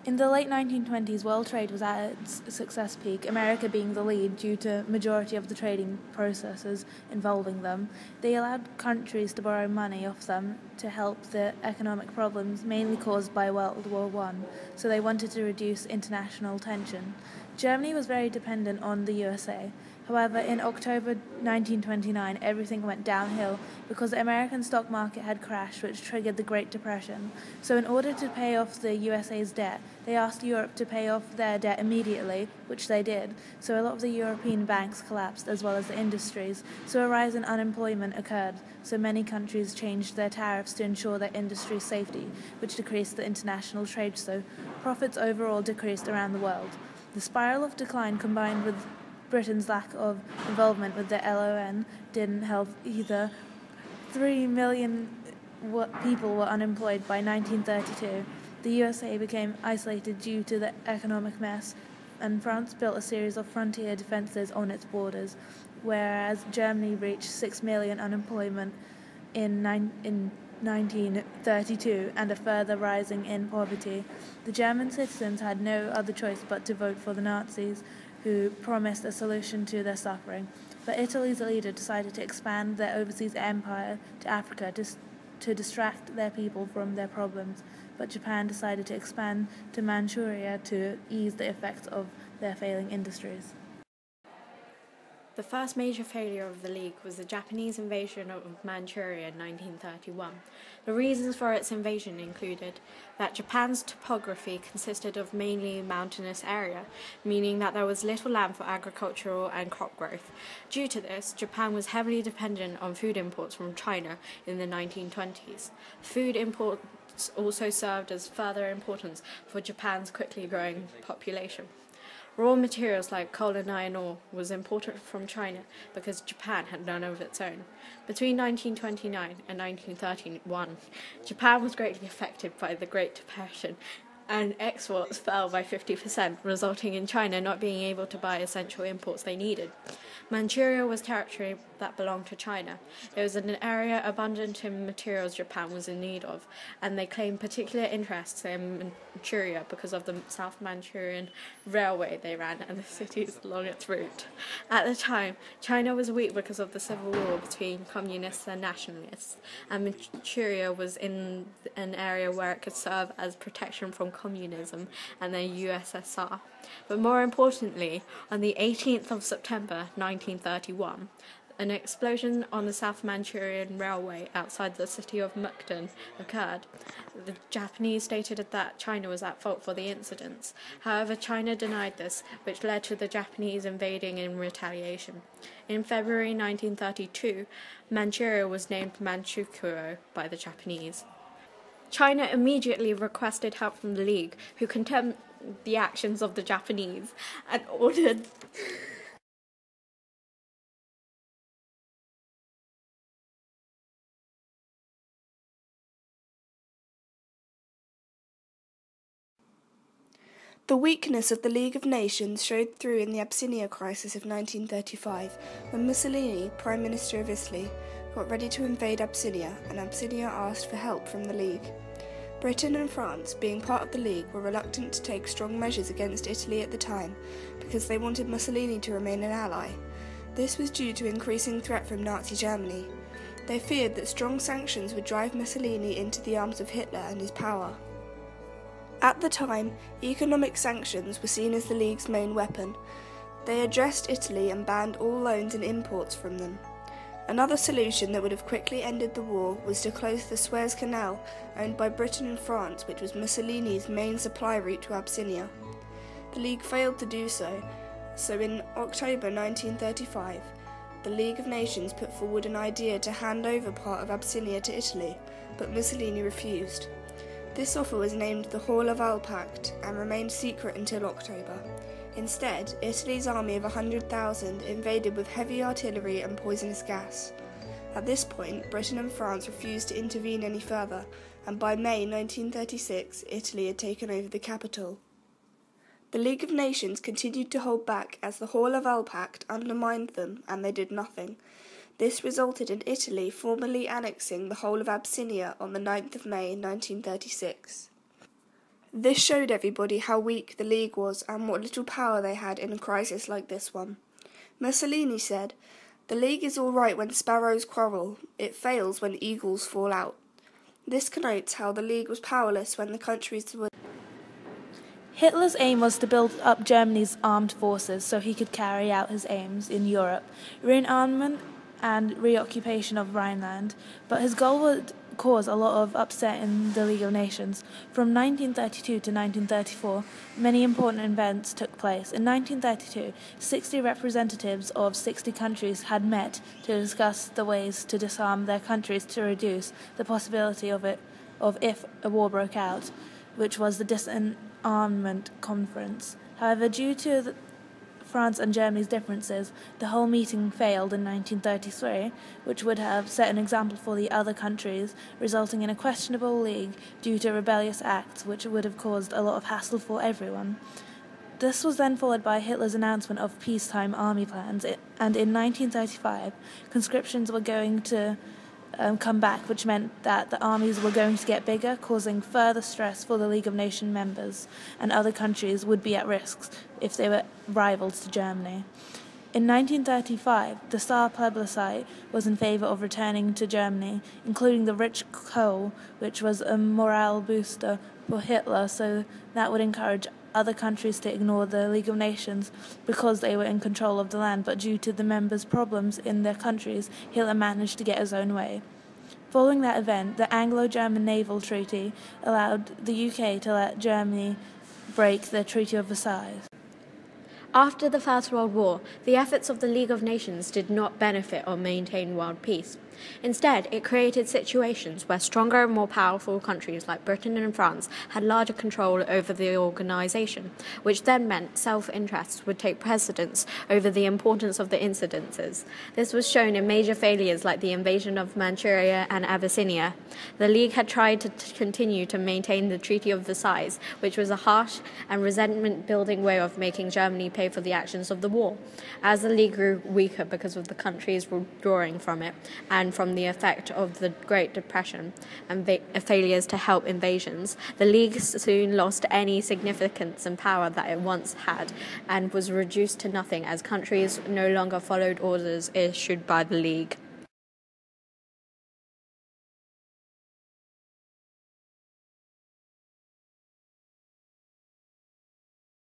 In the late 1920s, world trade was at its success peak, America being the lead due to majority of the trading processes involving them. They allowed countries to borrow money off them to help the economic problems mainly caused by World War One, so they wanted to reduce international tension. Germany was very dependent on the USA. However, in October 1929, everything went downhill because the American stock market had crashed, which triggered the Great Depression. So in order to pay off the USA's debt, they asked Europe to pay off their debt immediately, which they did. So a lot of the European banks collapsed, as well as the industries. So a rise in unemployment occurred. So many countries changed their tariffs to ensure their industry's safety, which decreased the international trade. So profits overall decreased around the world. The spiral of decline combined with Britain's lack of involvement with the LON didn't help either. 3 million people were unemployed by 1932. The USA became isolated due to the economic mess, and France built a series of frontier defences on its borders, whereas Germany reached 6 million unemployment in 1932 and a further rising in poverty. The German citizens had no other choice but to vote for the Nazis, who promised a solution to their suffering. But Italy's leader decided to expand their overseas empire to Africa to distract their people from their problems. But Japan decided to expand to Manchuria to ease the effects of their failing industries. The first major failure of the League was the Japanese invasion of Manchuria in 1931. The reasons for its invasion included that Japan's topography consisted of mainly mountainous area, meaning that there was little land for agricultural and crop growth. Due to this, Japan was heavily dependent on food imports from China in the 1920s. Food imports also served as further importance for Japan's quickly growing population. Raw materials like coal and iron ore was imported from China because Japan had none of its own. Between 1929 and 1931, Japan was greatly affected by the Great Depression, and exports fell by 50%, resulting in China not being able to buy essential imports they needed. Manchuria was territory that belonged to China. It was an area abundant in materials Japan was in need of, and they claimed particular interests in Manchuria because of the South Manchurian Railway they ran and the cities along its route. At the time, China was weak because of the civil war between communists and nationalists, and Manchuria was in an area where it could serve as protection from communism and the USSR. But more importantly, on the 18th of September 1931, an explosion on the South Manchurian Railway outside the city of Mukden occurred. The Japanese stated that China was at fault for the incidents. However, China denied this, which led to the Japanese invading in retaliation. In February 1932, Manchuria was named Manchukuo by the Japanese. China immediately requested help from the League, who condemned the actions of the Japanese and ordered The weakness of the League of Nations showed through in the Abyssinia crisis of 1935, when Mussolini, Prime Minister of Italy, got ready to invade Abyssinia, and Abyssinia asked for help from the League. Britain and France, being part of the League, were reluctant to take strong measures against Italy at the time because they wanted Mussolini to remain an ally. This was due to increasing threat from Nazi Germany. They feared that strong sanctions would drive Mussolini into the arms of Hitler and his power. At the time, economic sanctions were seen as the League's main weapon. They addressed Italy and banned all loans and imports from them. Another solution that would have quickly ended the war was to close the Suez Canal, owned by Britain and France, which was Mussolini's main supply route to Abyssinia. The League failed to do so, so in October 1935, the League of Nations put forward an idea to hand over part of Abyssinia to Italy, but Mussolini refused. This offer was named the Hall-of-Al Pact and remained secret until October. Instead, Italy's army of 100,000 invaded with heavy artillery and poisonous gas. At this point, Britain and France refused to intervene any further, and by May 1936, Italy had taken over the capital. The League of Nations continued to hold back as the Hall-of-Al Pact undermined them, and they did nothing. This resulted in Italy formally annexing the whole of Abyssinia on the 9th of May 1936. This showed everybody how weak the League was and what little power they had in a crisis like this one. Mussolini said, "The League is all right when sparrows quarrel, it fails when eagles fall out." This connotes how the League was powerless when the countries were. Hitler's aim was to build up Germany's armed forces so he could carry out his aims in Europe, rearmament and reoccupation of Rhineland, but his goal would cause a lot of upset in the League of Nations. From 1932 to 1934, many important events took place. In 1932, 60 representatives of 60 countries had met to discuss the ways to disarm their countries to reduce the possibility of if a war broke out, which was the Disarmament Conference. However, due to France and Germany's differences, the whole meeting failed in 1933, which would have set an example for the other countries, resulting in a questionable league due to rebellious acts, which would have caused a lot of hassle for everyone. This was then followed by Hitler's announcement of peacetime army plans, and in 1935, conscriptions were going to come back, which meant that the armies were going to get bigger, causing further stress for the League of Nations members, and other countries would be at risk if they were rivals to Germany. In 1935, the Saar plebiscite was in favour of returning to Germany, including the rich coal, which was a morale booster for Hitler, so that would encourage other countries to ignore the League of Nations because they were in control of the land, but due to the members' problems in their countries, Hitler managed to get his own way. Following that event, the Anglo-German Naval Treaty allowed the UK to let Germany break the Treaty of Versailles. After the First World War, the efforts of the League of Nations did not benefit or maintain world peace. Instead, it created situations where stronger and more powerful countries like Britain and France had larger control over the organisation, which then meant self-interests would take precedence over the importance of the incidences. This was shown in major failures like the invasion of Manchuria and Abyssinia. The League had tried to continue to maintain the Treaty of Versailles, which was a harsh and resentment-building way of making Germany pay for the actions of the war. As the League grew weaker because of the countries withdrawing from it, and from the effect of the Great Depression and failures to help invasions, the League soon lost any significance and power that it once had and was reduced to nothing as countries no longer followed orders issued by the League.